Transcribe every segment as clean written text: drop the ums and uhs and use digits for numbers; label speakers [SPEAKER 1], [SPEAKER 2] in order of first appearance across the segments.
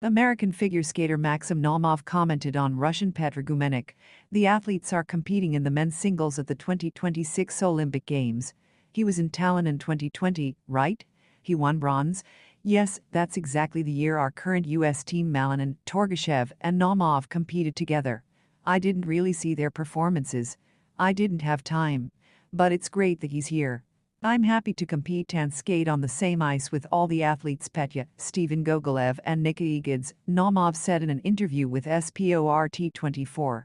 [SPEAKER 1] American figure skater Maxim Naumov commented on Russian Petr Gumennik. The athletes are competing in the men's singles at the 2026 Olympic Games. He was in Tallinn in 2020, right? He won bronze? Yes, that's exactly the year our current U.S. team Malinin, Torgashev, and Naumov competed together. I didn't really see their performances. I didn't have time. But it's great that he's here. I'm happy to compete and skate on the same ice with all the athletes Petya, Steven Gogolev and Nikita Igidze, Naumov said in an interview with Sport24.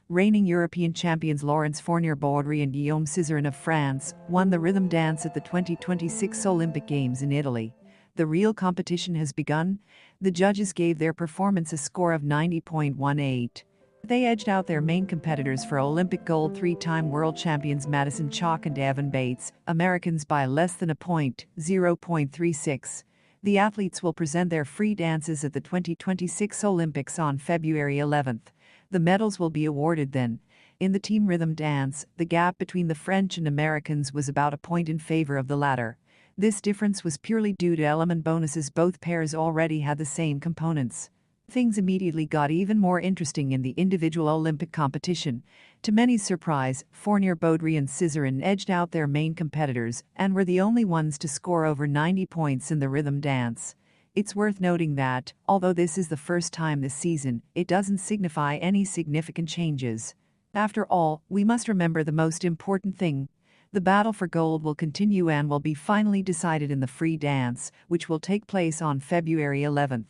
[SPEAKER 1] Reigning European champions Laurence Fournier-Baudry and Guillaume Cizeron of France won the rhythm dance at the 2026 Olympic Games in Italy. The real competition has begun. The judges gave their performance a score of 90.18. They edged out their main competitors for Olympic gold three-time world champions Madison Chock and Evan Bates, Americans by less than a point, 0.36. The athletes will present their free dances at the 2026 Olympics on February 11th. The medals will be awarded then. In the team rhythm dance, the gap between the French and Americans was about a point in favor of the latter. This difference was purely due to element bonuses. Both pairs already had the same components. Things immediately got even more interesting in the individual Olympic competition. To many's surprise, Fournier-Baudry and Cizeron edged out their main competitors and were the only ones to score over 90 points in the rhythm dance. It's worth noting that, although this is the first time this season, it doesn't signify any significant changes. After all, we must remember the most important thing. The battle for gold will continue and will be finally decided in the free dance, which will take place on February 11th.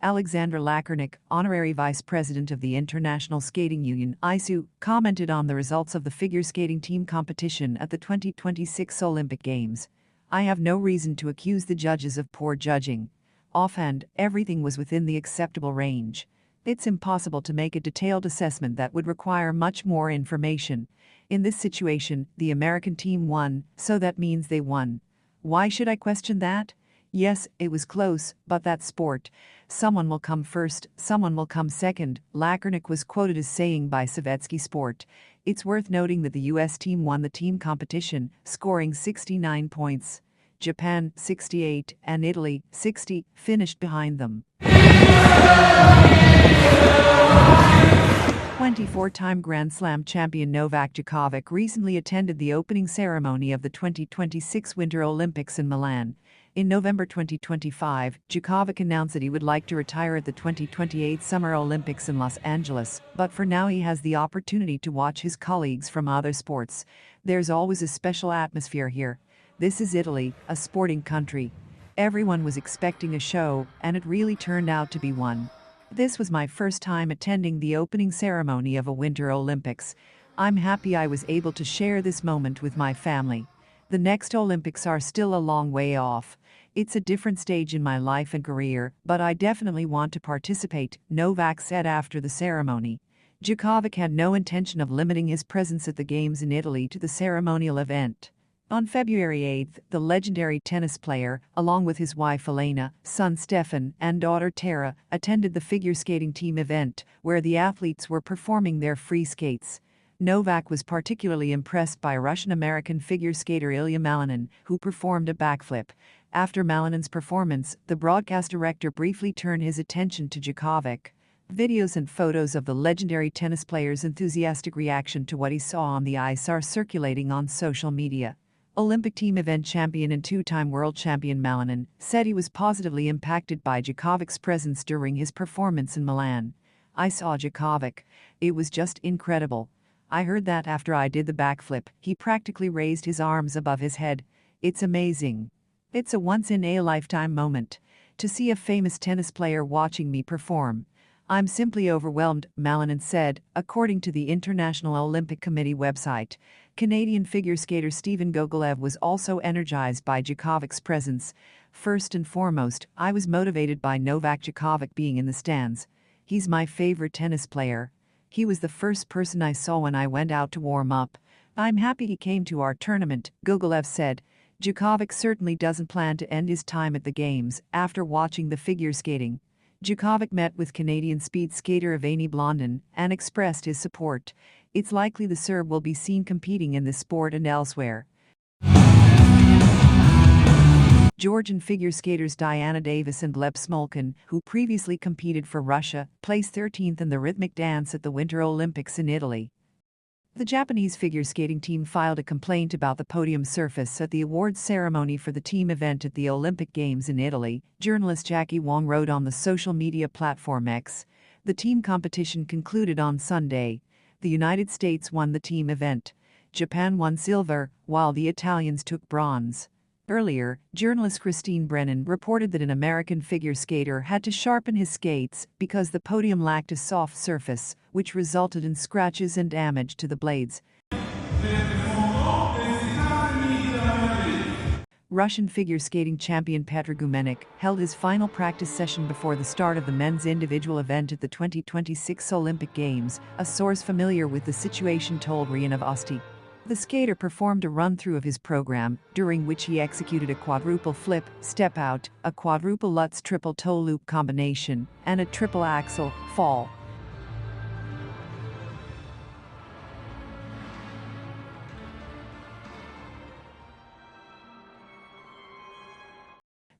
[SPEAKER 1] Alexander Lakernik, honorary vice president of the International Skating Union (ISU), commented on the results of the figure skating team competition at the 2026 Olympic Games. I have no reason to accuse the judges of poor judging. Offhand, everything was within the acceptable range. It's impossible to make a detailed assessment that would require much more information. In this situation, the American team won, so that means they won. Why should I question that? Yes, it was close, but that's sport. Someone will come first, someone will come second, Lakernik was quoted as saying by Sovietsky Sport. It's worth noting that the U.S. team won the team competition, scoring 69 points. Japan, 68, and Italy, 60, finished behind them. 24-time Grand Slam champion Novak Djokovic recently attended the opening ceremony of the 2026 Winter Olympics in Milan. In November 2025, Djokovic announced that he would like to retire at the 2028 Summer Olympics in Los Angeles, but for now he has the opportunity to watch his colleagues from other sports. There's always a special atmosphere here. This is Italy, a sporting country. Everyone was expecting a show, and it really turned out to be one. This was my first time attending the opening ceremony of a Winter Olympics. I'm happy I was able to share this moment with my family. The next Olympics are still a long way off. It's a different stage in my life and career, but I definitely want to participate, Novak said after the ceremony. Djokovic had no intention of limiting his presence at the Games in Italy to the ceremonial event. On February 8, the legendary tennis player, along with his wife Elena, son Stefan, and daughter Tara, attended the figure skating team event, where the athletes were performing their free skates. Novak was particularly impressed by Russian-American figure skater Ilya Malinin, who performed a backflip. After Malinin's performance, the broadcast director briefly turned his attention to Djokovic. Videos and photos of the legendary tennis player's enthusiastic reaction to what he saw on the ice are circulating on social media. Olympic team event champion and two-time world champion Malinin said he was positively impacted by Djokovic's presence during his performance in Milan. I saw Djokovic. It was just incredible. I heard that after I did the backflip, he practically raised his arms above his head. It's amazing. It's a once-in-a-lifetime moment. To see a famous tennis player watching me perform. I'm simply overwhelmed, Malinin said, according to the International Olympic Committee website. Canadian figure skater Steven Gogolev was also energized by Djokovic's presence. First and foremost, I was motivated by Novak Djokovic being in the stands. He's my favorite tennis player. He was the first person I saw when I went out to warm up. I'm happy he came to our tournament, Gogolev said. Djokovic certainly doesn't plan to end his time at the Games after watching the figure skating. Djokovic met with Canadian speed skater Evgeny Blondin and expressed his support. It's likely the Serb will be seen competing in this sport and elsewhere. Georgian figure skaters Diana Davis and Gleb Smolkin, who previously competed for Russia, placed 13th in the rhythmic dance at the Winter Olympics in Italy. The Japanese figure skating team filed a complaint about the podium surface at the awards ceremony for the team event at the Olympic Games in Italy, journalist Jackie Wong wrote on the social media platform X. The team competition concluded on Sunday. The United States won the team event. Japan won silver, while the Italians took bronze. Earlier, journalist Christine Brennan reported that an American figure skater had to sharpen his skates because the podium lacked a soft surface, which resulted in scratches and damage to the blades. Russian figure skating champion Petr Gumennik held his final practice session before the start of the men's individual event at the 2026 Olympic Games, a source familiar with the situation told RIA Novosti. The skater performed a run-through of his program, during which he executed a quadruple flip, step-out, a quadruple Lutz triple toe loop combination, and a triple axel fall.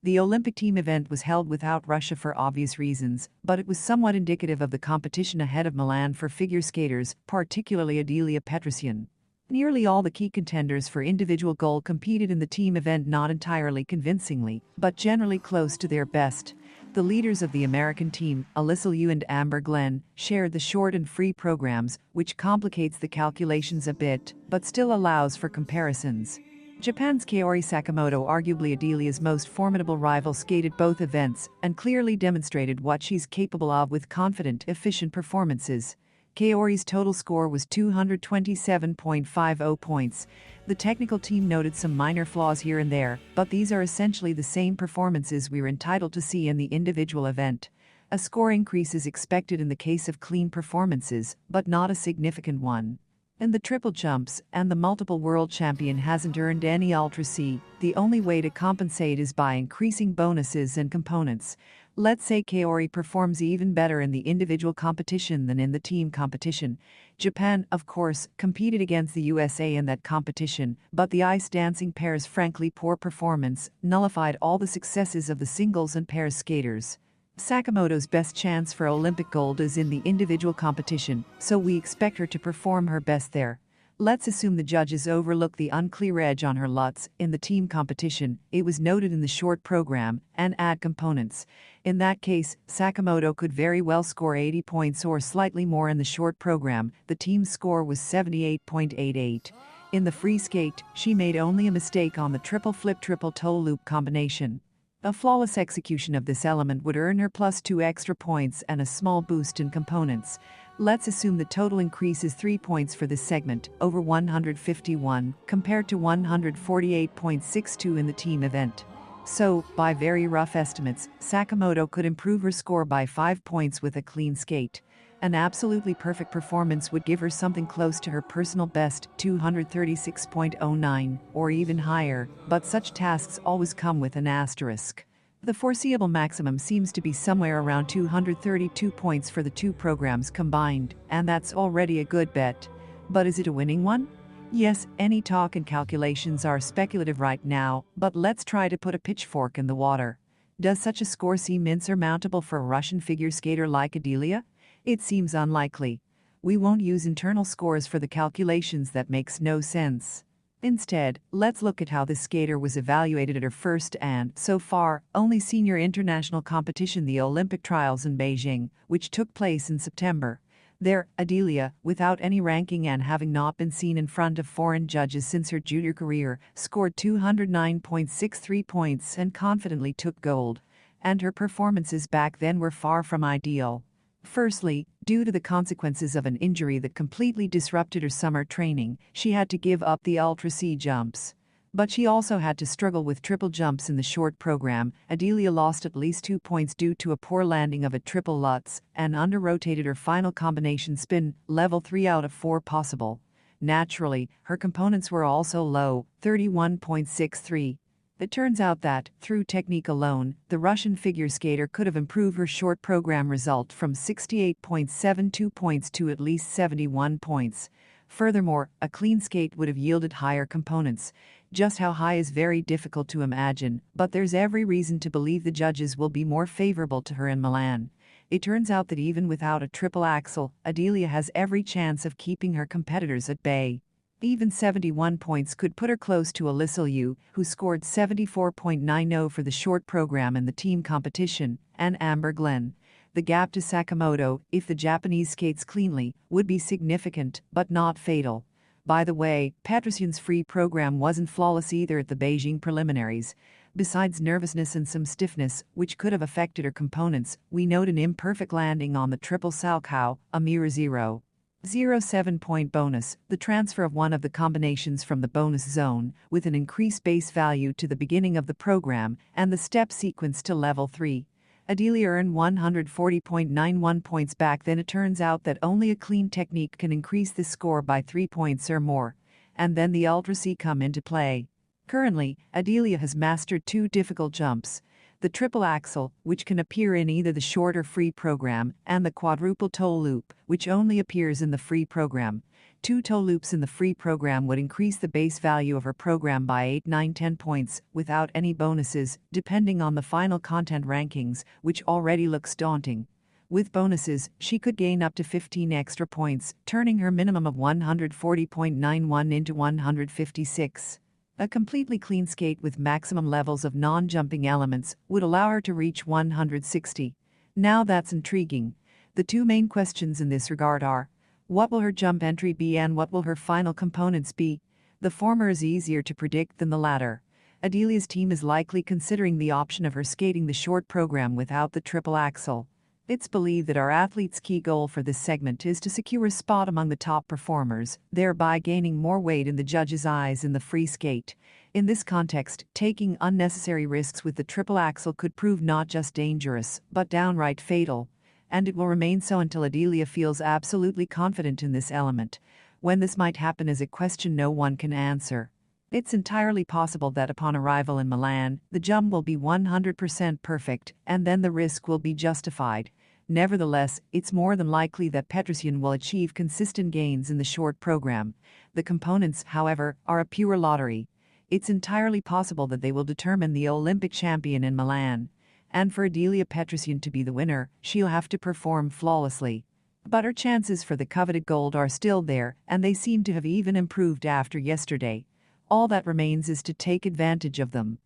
[SPEAKER 1] The Olympic team event was held without Russia for obvious reasons, but it was somewhat indicative of the competition ahead of Milan for figure skaters, particularly Adelia Petrosyan. Nearly all the key contenders for individual gold competed in the team event, not entirely convincingly, but generally close to their best. The leaders of the American team, Alyssa Liu and Amber Glenn, shared the short and free programs, which complicates the calculations a bit, but still allows for comparisons. Japan's Kaori Sakamoto, arguably Adelia's most formidable rival, skated both events and clearly demonstrated what she's capable of with confident, efficient performances. Kaori's total score was 227.50 points. The technical team noted some minor flaws here and there, but these are essentially the same performances we're entitled to see in the individual event. A score increase is expected in the case of clean performances, but not a significant one. In the triple jumps, and the multiple world champion hasn't earned any Ultra C, the only way to compensate is by increasing bonuses and components. Let's say Kaori performs even better in the individual competition than in the team competition. Japan, of course, competed against the USA in that competition, but the ice dancing pair's frankly poor performance nullified all the successes of the singles and pairs skaters. Sakamoto's best chance for Olympic gold is in the individual competition, so we expect her to perform her best there. Let's assume the judges overlook the unclear edge on her Lutz in the team competition, it was noted in the short program, and add components. In that case, Sakamoto could very well score 80 points or slightly more in the short program. The team's score was 78.88. In the free skate, she made only a mistake on the triple flip triple toe loop combination. A flawless execution of this element would earn her +2 extra points and a small boost in components. Let's assume the total increase is 3 points for this segment, over 151, compared to 148.62 in the team event. So, by very rough estimates, Sakamoto could improve her score by 5 points with a clean skate. An absolutely perfect performance would give her something close to her personal best, 236.09, or even higher, but such tasks always come with an asterisk. The foreseeable maximum seems to be somewhere around 232 points for the two programs combined, and that's already a good bet. But is it a winning one? Yes, any talk and calculations are speculative right now, but let's try to put a pitchfork in the water. Does such a score seem insurmountable for a Russian figure skater like Adelia? It seems unlikely. We won't use internal scores for the calculations, that makes no sense. Instead, let's look at how this skater was evaluated at her first and, so far, only senior international competition, the Olympic trials in Beijing, which took place in September. There, Adelia, without any ranking and having not been seen in front of foreign judges since her junior career, scored 209.63 points and confidently took gold. And her performances back then were far from ideal. Firstly, due to the consequences of an injury that completely disrupted her summer training, she had to give up the Ultra C jumps. But she also had to struggle with triple jumps in the short program. Adelia lost at least 2 points due to a poor landing of a triple Lutz and under-rotated her final combination spin, level 3 out of 4 possible. Naturally, her components were also low, 31.63. It turns out that, through technique alone, the Russian figure skater could have improved her short program result from 68.72 points to at least 71 points. Furthermore, a clean skate would have yielded higher components. Just how high is very difficult to imagine, but there's every reason to believe the judges will be more favorable to her in Milan. It turns out that even without a triple axel, Adelia has every chance of keeping her competitors at bay. Even 71 points could put her close to Alyssa Liu, who scored 74.90 for the short program in the team competition, and Amber Glenn. The gap to Sakamoto, if the Japanese skates cleanly, would be significant, but not fatal. By the way, Petrosyan's free program wasn't flawless either at the Beijing preliminaries. Besides nervousness and some stiffness, which could have affected her components, we note an imperfect landing on the triple salchow, a mere 0.07 point bonus, the transfer of one of the combinations from the bonus zone, with an increased base value to the beginning of the program, and the step sequence to level 3. Adelia earned 140.91 points back. Then it turns out that only a clean technique can increase this score by 3 points or more. And then the Ultra C come into play. Currently, Adelia has mastered 2 difficult jumps. The triple axel, which can appear in either the short or free program, and the quadruple toe loop, which only appears in the free program. 2 toe loops in the free program would increase the base value of her program by 8, 9, 10 points, without any bonuses, depending on the final content rankings, which already looks daunting. With bonuses, she could gain up to 15 extra points, turning her minimum of 140.91 into 156. A completely clean skate with maximum levels of non-jumping elements would allow her to reach 160. Now that's intriguing. The 2 main questions in this regard are: what will her jump entry be and what will her final components be? The former is easier to predict than the latter. Adelia's team is likely considering the option of her skating the short program without the triple axel. It's believed that our athlete's key goal for this segment is to secure a spot among the top performers, thereby gaining more weight in the judges' eyes in the free skate. In this context, taking unnecessary risks with the triple axel could prove not just dangerous, but downright fatal. And it will remain so until Adelia feels absolutely confident in this element. When this might happen is a question no one can answer. It's entirely possible that upon arrival in Milan, the jump will be 100% perfect, and then the risk will be justified. Nevertheless, it's more than likely that Petrosyan will achieve consistent gains in the short program. The components, however, are a pure lottery. It's entirely possible that they will determine the Olympic champion in Milan. And for Adelia Petrosyan to be the winner, she'll have to perform flawlessly. But her chances for the coveted gold are still there, and they seem to have even improved after yesterday. All that remains is to take advantage of them.